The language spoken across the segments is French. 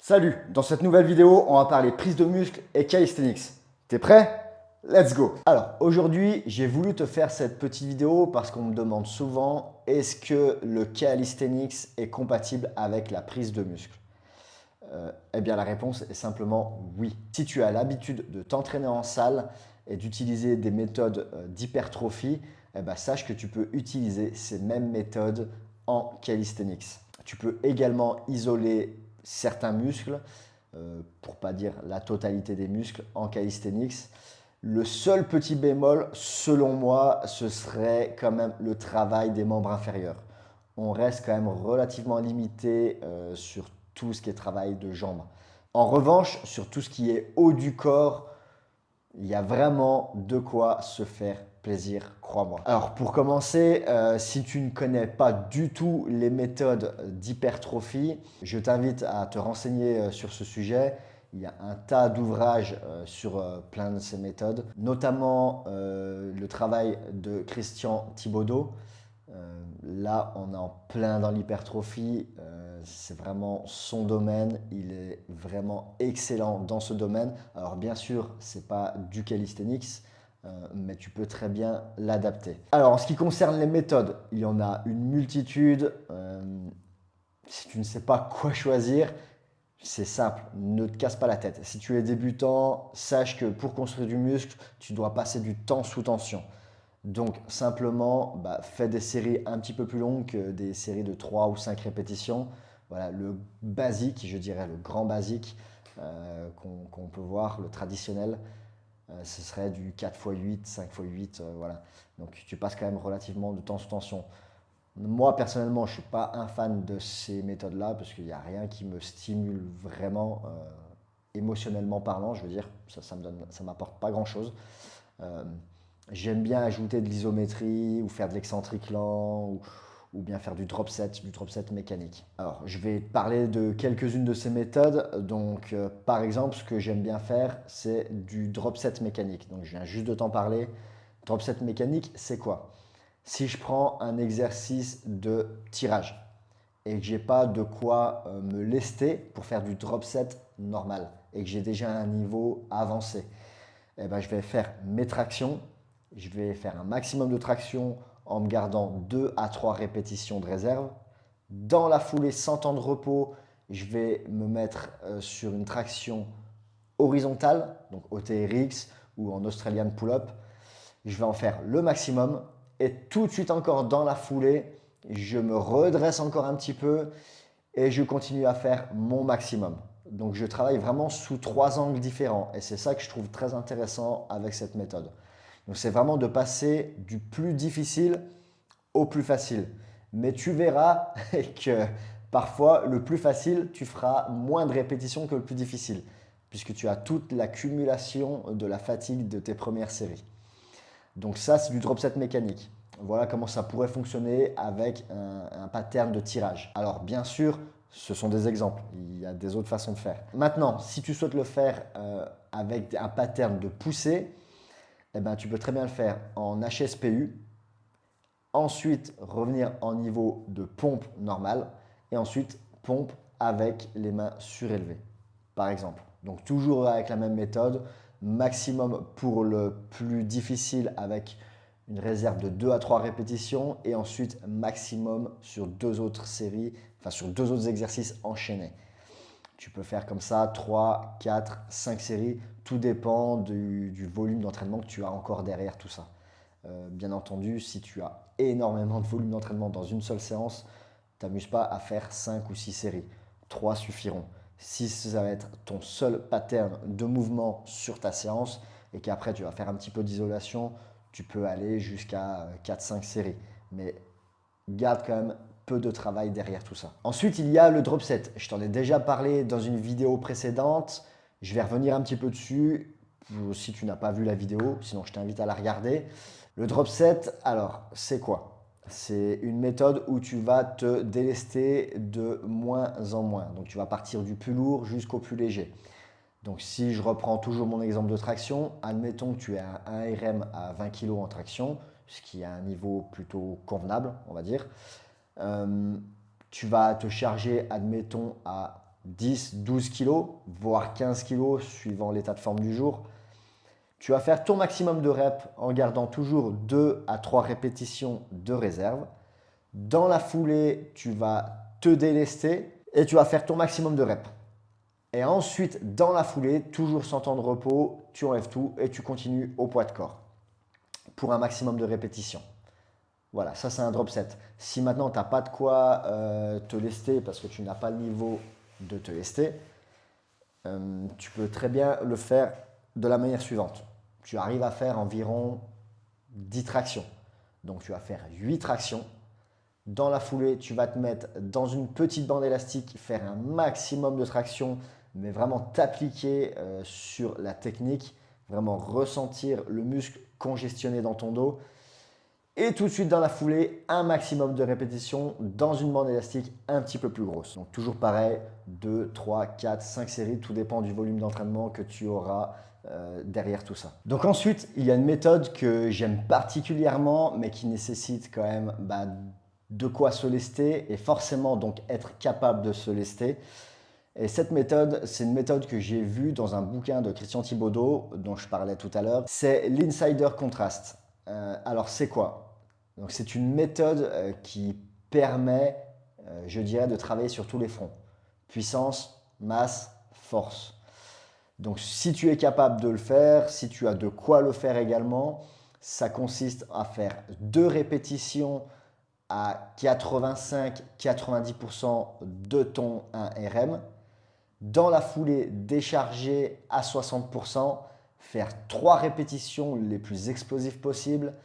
Salut, dans cette nouvelle vidéo, on va parler prise de muscle et calisthenics. T'es prêt? Let's go! Alors, aujourd'hui, j'ai voulu te faire cette petite vidéo parce qu'on me demande souvent est-ce que le calisthenics est compatible avec la prise de muscle? Eh bien, la réponse est simplement oui. Si tu as l'habitude de t'entraîner en salle et d'utiliser des méthodes d'hypertrophie, eh ben, sache que tu peux utiliser ces mêmes méthodes en calisthenics. Tu peux également isoler certains muscles, pour ne pas dire la totalité des muscles, en calisthenics. Le seul petit bémol, selon moi, ce serait quand même le travail des membres inférieurs. On reste quand même relativement limité sur tout ce qui est travail de jambes. En revanche, sur tout ce qui est haut du corps, il y a vraiment de quoi se faire plaisir, crois-moi. Alors pour commencer, si tu ne connais pas du tout les méthodes d'hypertrophie, je t'invite à te renseigner sur ce sujet. Il y a un tas d'ouvrages sur plein de ces méthodes, notamment le travail de Christian Thibaudeau. Là, on est en plein dans l'hypertrophie. C'est vraiment son domaine. Il est vraiment excellent dans ce domaine. Alors, bien sûr, ce n'est pas du calisthenics, mais tu peux très bien l'adapter. Alors, en ce qui concerne les méthodes, il y en a une multitude. Si tu ne sais pas quoi choisir, c'est simple, ne te casse pas la tête. Si tu es débutant, sache que pour construire du muscle, tu dois passer du temps sous tension. Donc simplement, fais des séries un petit peu plus longues que des séries de 3 ou 5 répétitions. Voilà, le basique, je dirais le grand basique qu'on peut voir, le traditionnel, ce serait du 4x8, 5x8, voilà. Donc tu passes quand même relativement de temps sous tension. Moi, personnellement, je ne suis pas un fan de ces méthodes-là parce qu'il n'y a rien qui me stimule vraiment émotionnellement parlant. Je veux dire, ça m'apporte pas grand-chose. Euh, J'aime bien ajouter de l'isométrie ou faire de l'excentrique lent ou bien faire du drop set mécanique. Alors, je vais te parler de quelques-unes de ces méthodes. Donc, par exemple, ce que j'aime bien faire, c'est du drop set mécanique. Donc, je viens juste de t'en parler. Drop set mécanique, c'est quoi? Si je prends un exercice de tirage et que j'ai pas de quoi me lester pour faire du drop set normal et que j'ai déjà un niveau avancé, eh ben, je vais faire mes tractions. Je vais faire un maximum de tractions en me gardant 2 à 3 répétitions de réserve. Dans la foulée, sans temps de repos, je vais me mettre sur une traction horizontale, donc au TRX ou en Australian Pull-up. Je vais en faire le maximum et tout de suite encore dans la foulée, je me redresse encore un petit peu et je continue à faire mon maximum. Donc je travaille vraiment sous 3 angles différents et c'est ça que je trouve très intéressant avec cette méthode. Donc c'est vraiment de passer du plus difficile au plus facile. Mais tu verras que parfois le plus facile, tu feras moins de répétitions que le plus difficile puisque tu as toute l'accumulation de la fatigue de tes premières séries. Donc ça, c'est du drop set mécanique. Voilà comment ça pourrait fonctionner avec un pattern de tirage. Alors bien sûr, ce sont des exemples. Il y a des autres façons de faire. Maintenant, si tu souhaites le faire avec un pattern de poussée, eh ben, tu peux très bien le faire en HSPU, ensuite revenir en niveau de pompe normale et ensuite pompe avec les mains surélevées, par exemple. Donc toujours avec la même méthode, maximum pour le plus difficile avec une réserve de 2 à 3 répétitions et ensuite maximum sur 2 autres séries, enfin sur 2 autres exercices enchaînés. Tu peux faire comme ça 3, 4, 5 séries, tout dépend du volume d'entraînement que tu as encore derrière tout ça. Bien entendu, si tu as énormément de volume d'entraînement dans une seule séance, t'amuse pas à faire 5 ou 6 séries. 3 suffiront. Si ça va être ton seul pattern de mouvement sur ta séance et qu'après tu vas faire un petit peu d'isolation, tu peux aller jusqu'à 4-5 séries. Mais garde quand même peu de travail derrière tout ça. Ensuite, il y a le drop set. Je t'en ai déjà parlé dans une vidéo précédente. Je vais revenir un petit peu dessus si tu n'as pas vu la vidéo, sinon je t'invite à la regarder. Le drop set, alors, c'est quoi? C'est une méthode où tu vas te délester de moins en moins. Donc, tu vas partir du plus lourd jusqu'au plus léger. Donc, si je reprends toujours mon exemple de traction, admettons que tu es à un RM à 20 kg en traction, ce qui est un niveau plutôt convenable, on va dire. Tu vas te charger, admettons, à 10, 12 kg, voire 15 kg suivant l'état de forme du jour. Tu vas faire ton maximum de reps en gardant toujours 2 à 3 répétitions de réserve. Dans la foulée, tu vas te délester et tu vas faire ton maximum de reps. Et ensuite, dans la foulée, toujours sans temps de repos, tu enlèves tout et tu continues au poids de corps pour un maximum de répétitions. Voilà, ça c'est un drop set. Si maintenant tu n'as pas de quoi te lester parce que tu n'as pas le niveau de te lester, tu peux très bien le faire de la manière suivante. Tu arrives à faire environ 10 tractions. Donc tu vas faire 8 tractions. Dans la foulée, tu vas te mettre dans une petite bande élastique, faire un maximum de tractions, mais vraiment t'appliquer sur la technique, vraiment ressentir le muscle congestionné dans ton dos. Et tout de suite dans la foulée, un maximum de répétitions dans une bande élastique un petit peu plus grosse. Donc toujours pareil, 2, 3, 4, 5 séries, tout dépend du volume d'entraînement que tu auras derrière tout ça. Donc ensuite, il y a une méthode que j'aime particulièrement, mais qui nécessite quand même de quoi se lester et forcément donc être capable de se lester. Et cette méthode, c'est une méthode que j'ai vue dans un bouquin de Christian Thibaudeau, dont je parlais tout à l'heure. C'est l'Insider Contrast. Alors c'est quoi? Donc c'est une méthode qui permet, je dirais, de travailler sur tous les fronts. Puissance, masse, force. Donc si tu es capable de le faire, si tu as de quoi le faire également, ça consiste à faire 2 répétitions à 85-90% de ton 1RM. Dans la foulée, décharger à 60%, faire 3 répétitions les plus explosives possibles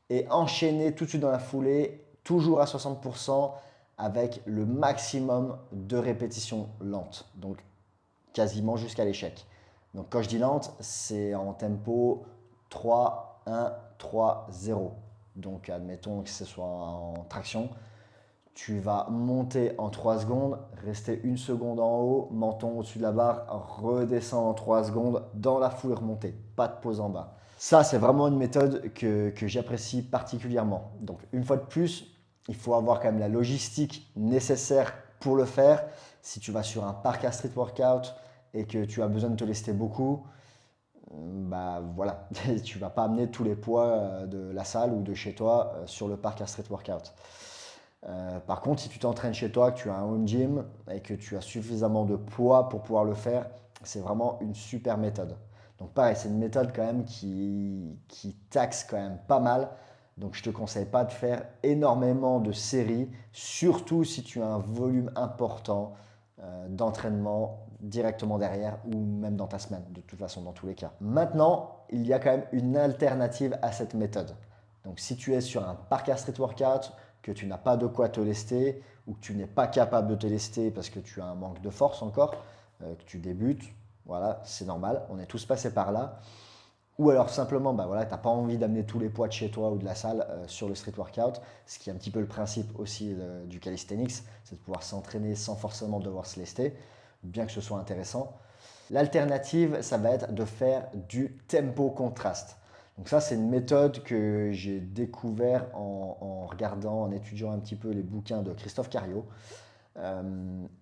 et enchaîner tout de suite dans la foulée, toujours à 60% avec le maximum de répétitions lentes, donc quasiment jusqu'à l'échec. Donc quand je dis lente, c'est en tempo 3, 1, 3, 0. Donc admettons que ce soit en traction, tu vas monter en 3 secondes, rester 1 seconde en haut, menton au-dessus de la barre, redescendre en 3 secondes, dans la foulée remonter, pas de pause en bas. Ça, c'est vraiment une méthode que j'apprécie particulièrement. Donc une fois de plus, il faut avoir quand même la logistique nécessaire pour le faire. Si tu vas sur un parc à street workout et que tu as besoin de te lester beaucoup, bah voilà, tu ne vas pas amener tous les poids de la salle ou de chez toi sur le parc à street workout. Par contre, si tu t'entraînes chez toi, que tu as un home gym et que tu as suffisamment de poids pour pouvoir le faire, c'est vraiment une super méthode. Donc pareil, c'est une méthode quand même qui taxe quand même pas mal. Donc je ne te conseille pas de faire énormément de séries, surtout si tu as un volume important d'entraînement directement derrière ou même dans ta semaine, de toute façon dans tous les cas. Maintenant, il y a quand même une alternative à cette méthode. Donc si tu es sur un parc à street workout, que tu n'as pas de quoi te lester ou que tu n'es pas capable de te lester parce que tu as un manque de force encore, que tu débutes, voilà, c'est normal, on est tous passés par là. Ou alors simplement, bah voilà, tu n'as pas envie d'amener tous les poids de chez toi ou de la salle sur le street workout, ce qui est un petit peu le principe aussi du calisthenics, c'est de pouvoir s'entraîner sans forcément devoir se lester, bien que ce soit intéressant. L'alternative, ça va être de faire du tempo contraste. Donc ça, c'est une méthode que j'ai découvert en regardant, en étudiant un petit peu les bouquins de Christophe Cario.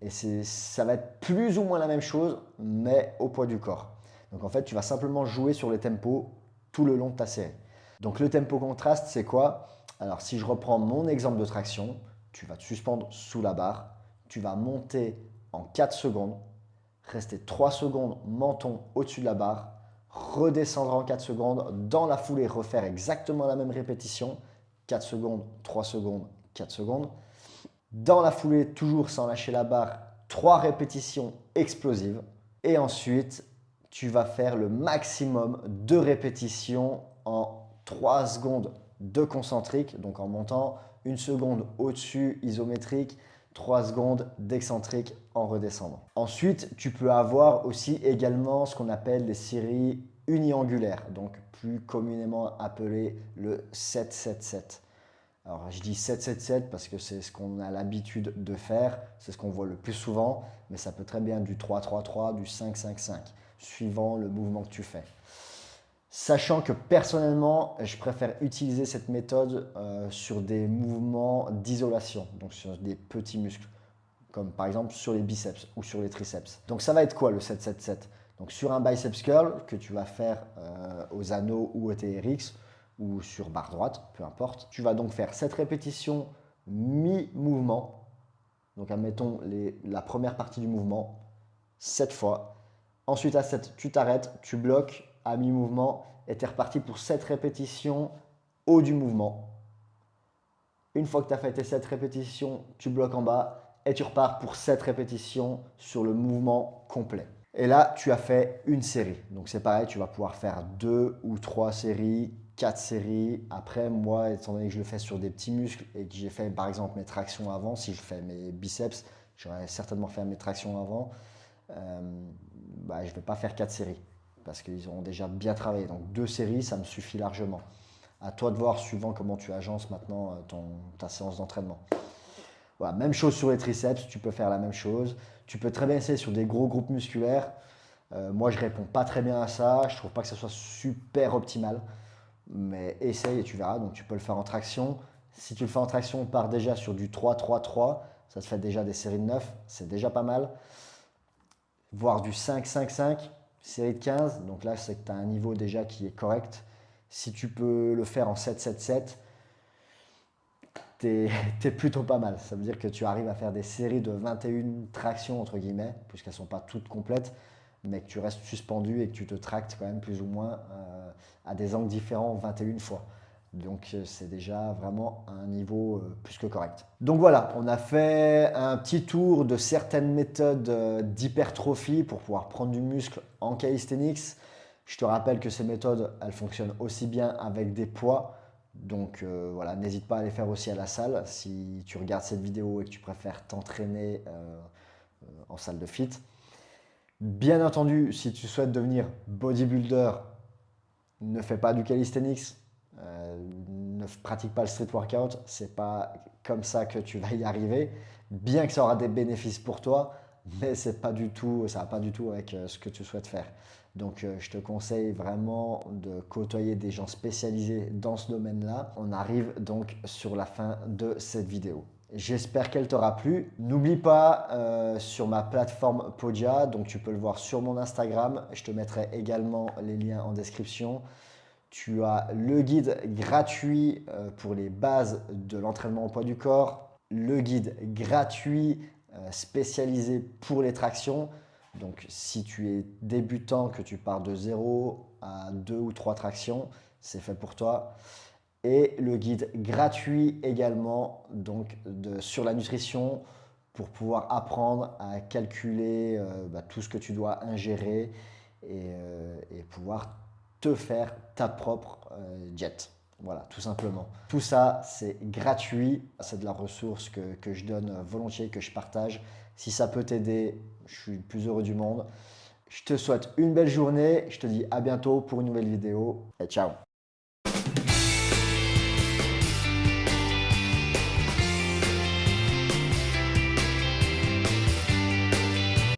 Et ça va être plus ou moins la même chose, mais au poids du corps. Donc en fait, tu vas simplement jouer sur le tempo tout le long de ta série. Donc le tempo contraste, c'est quoi? Alors si je reprends mon exemple de traction, tu vas te suspendre sous la barre, tu vas monter en 4 secondes, rester 3 secondes menton au-dessus de la barre, redescendre en 4 secondes, dans la foulée refaire exactement la même répétition, 4 secondes, 3 secondes, 4 secondes. Dans la foulée, toujours sans lâcher la barre, 3 répétitions explosives. Et ensuite, tu vas faire le maximum de répétitions en 3 secondes de concentrique, donc en montant, 1 seconde au-dessus isométrique, 3 secondes d'excentrique en redescendant. Ensuite, tu peux avoir aussi également ce qu'on appelle des séries uniangulaires, donc plus communément appelé le 7-7-7. Alors je dis 7-7-7 parce que c'est ce qu'on a l'habitude de faire, c'est ce qu'on voit le plus souvent, mais ça peut très bien être du 3-3-3, du 5-5-5, suivant le mouvement que tu fais. Sachant que personnellement, je préfère utiliser cette méthode sur des mouvements d'isolation, donc sur des petits muscles, comme par exemple sur les biceps ou sur les triceps. Donc ça va être quoi le 7-7-7? Donc sur un biceps curl que tu vas faire aux anneaux ou au TRX ou sur barre droite, peu importe, tu vas donc faire 7 répétitions mi-mouvement. Donc admettons la première partie du mouvement, 7 fois. Ensuite à 7, tu t'arrêtes, tu bloques à mi-mouvement et tu es reparti pour 7 répétitions haut du mouvement. Une fois que tu as fait tes 7 répétitions, tu bloques en bas et tu repars pour 7 répétitions sur le mouvement complet. Et là, tu as fait une série. Donc c'est pareil, tu vas pouvoir faire 2 ou 3 séries, 4 séries. Après, moi, étant donné que je le fais sur des petits muscles et que j'ai fait par exemple mes tractions avant, si je fais mes biceps, j'aurais certainement fait mes tractions avant, je ne vais pas faire 4 séries parce qu'ils auront déjà bien travaillé. Donc 2 séries, ça me suffit largement. À toi de voir suivant comment tu agences maintenant ta séance d'entraînement. Voilà, même chose sur les triceps, tu peux faire la même chose. Tu peux très bien essayer sur des gros groupes musculaires. Moi, je réponds pas très bien à ça. Je trouve pas que ce soit super optimal. Mais essaye et tu verras. Donc, tu peux le faire en traction. Si tu le fais en traction, pars déjà sur du 3-3-3. Ça te fait déjà des séries de 9. C'est déjà pas mal. Voire du 5-5-5, série de 15. Donc là, c'est que tu as un niveau déjà qui est correct. Si tu peux le faire en 7-7-7, t'es plutôt pas mal. Ça veut dire que tu arrives à faire des séries de 21 tractions, entre guillemets, puisqu'elles ne sont pas toutes complètes, mais que tu restes suspendu et que tu te tractes quand même plus ou moins à des angles différents 21 fois. Donc c'est déjà vraiment un niveau plus que correct. Donc voilà, on a fait un petit tour de certaines méthodes d'hypertrophie pour pouvoir prendre du muscle en calisthenics. Je te rappelle que ces méthodes, elles fonctionnent aussi bien avec des poids. Donc voilà, n'hésite pas à les faire aussi à la salle si tu regardes cette vidéo et que tu préfères t'entraîner en salle de fit. Bien entendu, si tu souhaites devenir bodybuilder, ne fais pas du calisthenics, ne pratique pas le street workout, c'est pas comme ça que tu vas y arriver. Bien que ça aura des bénéfices pour toi, mais c'est pas du tout, ça va pas du tout avec ce que tu souhaites faire. Donc je te conseille vraiment de côtoyer des gens spécialisés dans ce domaine-là. On arrive donc sur la fin de cette vidéo. J'espère qu'elle t'aura plu. N'oublie pas sur ma plateforme Podia, donc tu peux le voir sur mon Instagram. Je te mettrai également les liens en description. Tu as le guide gratuit pour les bases de l'entraînement au poids du corps, le guide gratuit spécialisé pour les tractions. Donc si tu es débutant, que tu pars de 0 à 2 ou 3 tractions, c'est fait pour toi. Et le guide gratuit également donc sur la nutrition pour pouvoir apprendre à calculer tout ce que tu dois ingérer et pouvoir te faire ta propre diète. Voilà, tout simplement. Tout ça, c'est gratuit. C'est de la ressource que je donne volontiers, que je partage. Si ça peut t'aider, je suis le plus heureux du monde. Je te souhaite une belle journée. Je te dis à bientôt pour une nouvelle vidéo. Et ciao!